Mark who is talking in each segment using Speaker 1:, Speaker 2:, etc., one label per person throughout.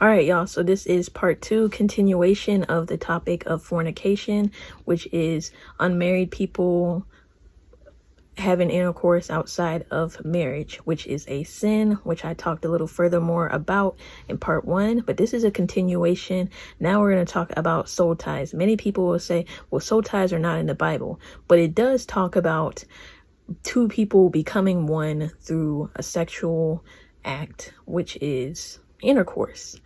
Speaker 1: All right, y'all. So this is part 2, continuation of the topic of fornication, which is unmarried people having intercourse outside of marriage, which is a sin, which I talked a little further more about in part 1. But this is a continuation. Now we're going to talk about soul ties. Many people will say, well, soul ties are not in the Bible, but it does talk about two people becoming one through a sexual act, which is intercourse.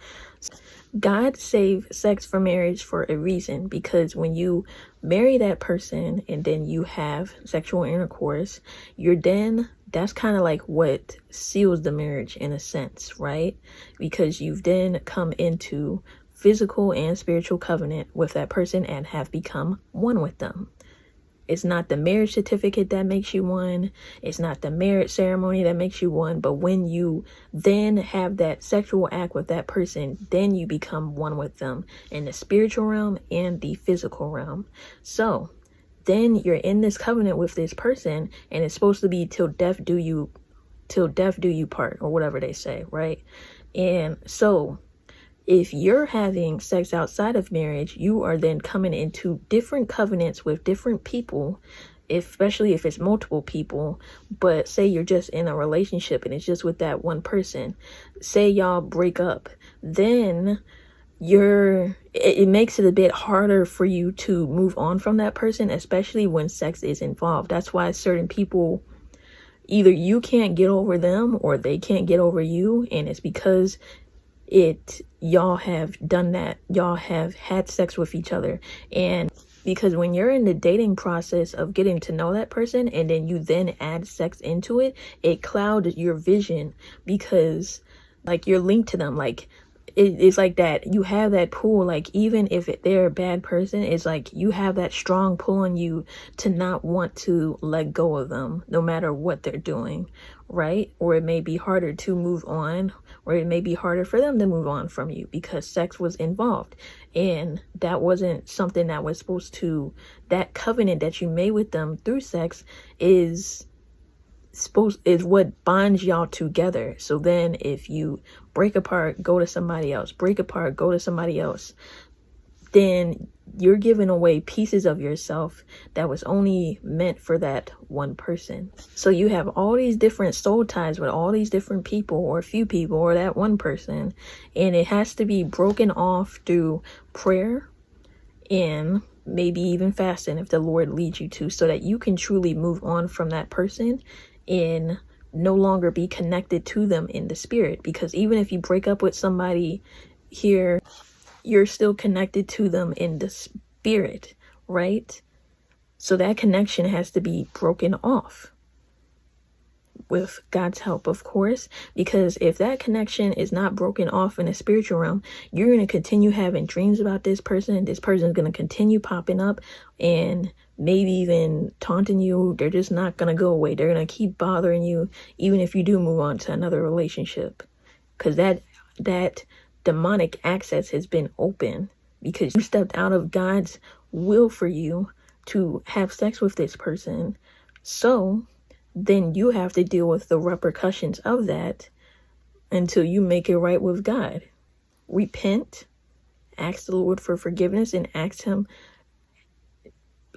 Speaker 1: God saved sex for marriage for a reason, because when you marry that person and then you have sexual intercourse, that's kind of like what seals the marriage in a sense, right? Because you've then come into physical and spiritual covenant with that person and have become one with them. It's not the marriage certificate that makes you one. It's not the marriage ceremony that makes you one. But when you then have that sexual act with that person, then you become one with them in the spiritual realm and the physical realm. So then you're in this covenant with this person, and it's supposed to be till death do you part, or whatever they say, right? And so if you're having sex outside of marriage, you are then coming into different covenants with different people, especially if it's multiple people. But say you're just in a relationship and it's just with that one person. Say y'all break up, then it makes it a bit harder for you to move on from that person, especially when sex is involved. That's why certain people, either you can't get over them or they can't get over you, and it's because y'all have done that. Y'all have had sex with each other. And because when you're in the dating process of getting to know that person and then you then add sex into it, it clouds your vision, because like you're linked to them. Like it's like that you have that pull, like even if they're a bad person, it's like you have that strong pull on you to not want to let go of them no matter what they're doing, right? Or it may be harder to move on, or it may be harder for them to move on from you because sex was involved, and that wasn't something that was supposed to, that covenant that you made with them through sex is what binds y'all together. So then if you break apart, go to somebody else, break apart, go to somebody else, then you're giving away pieces of yourself that was only meant for that one person. So you have all these different soul ties with all these different people, or a few people, or that one person, and it has to be broken off through prayer and maybe even fasting if the Lord leads you to, so that you can truly move on from that person and no longer be connected to them in the spirit. Because even if you break up with somebody here, you're still connected to them in the spirit, right? So that connection has to be broken off with God's help, of course, because if that connection is not broken off in the spiritual realm, you're going to continue having dreams about this person. This person is going to continue popping up and maybe even taunting you. They're just not going to go away. They're going to keep bothering you, even if you do move on to another relationship, because that demonic access has been open because you stepped out of God's will for you to have sex with this person. So then you have to deal with the repercussions of that until you make it right with God. Repent, ask the Lord for forgiveness, and ask him,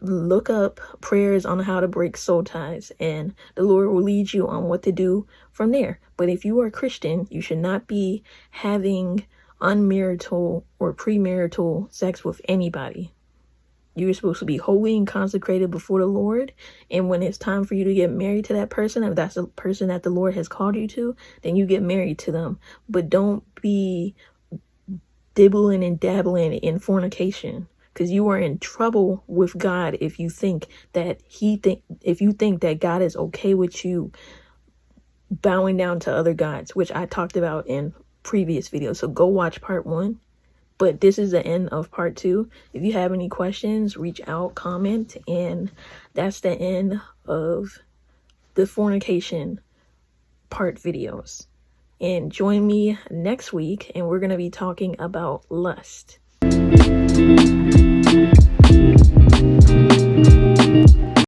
Speaker 1: look up prayers on how to break soul ties, and the Lord will lead you on what to do from there. But if you are a Christian, you should not be having unmarital or premarital sex with anybody. You're supposed to be holy and consecrated before the Lord. And when it's time for you to get married to that person, if that's the person that the Lord has called you to, then you get married to them. But don't be dibbling and dabbling in fornication, because you are in trouble with God if you think that that God is okay with you bowing down to other gods, which I talked about in previous videos. So go watch part 1. But this is the end of part 2. If you have any questions, reach out, comment, and that's the end of the fornication part videos. And join me next week, and we're going to be talking about lust.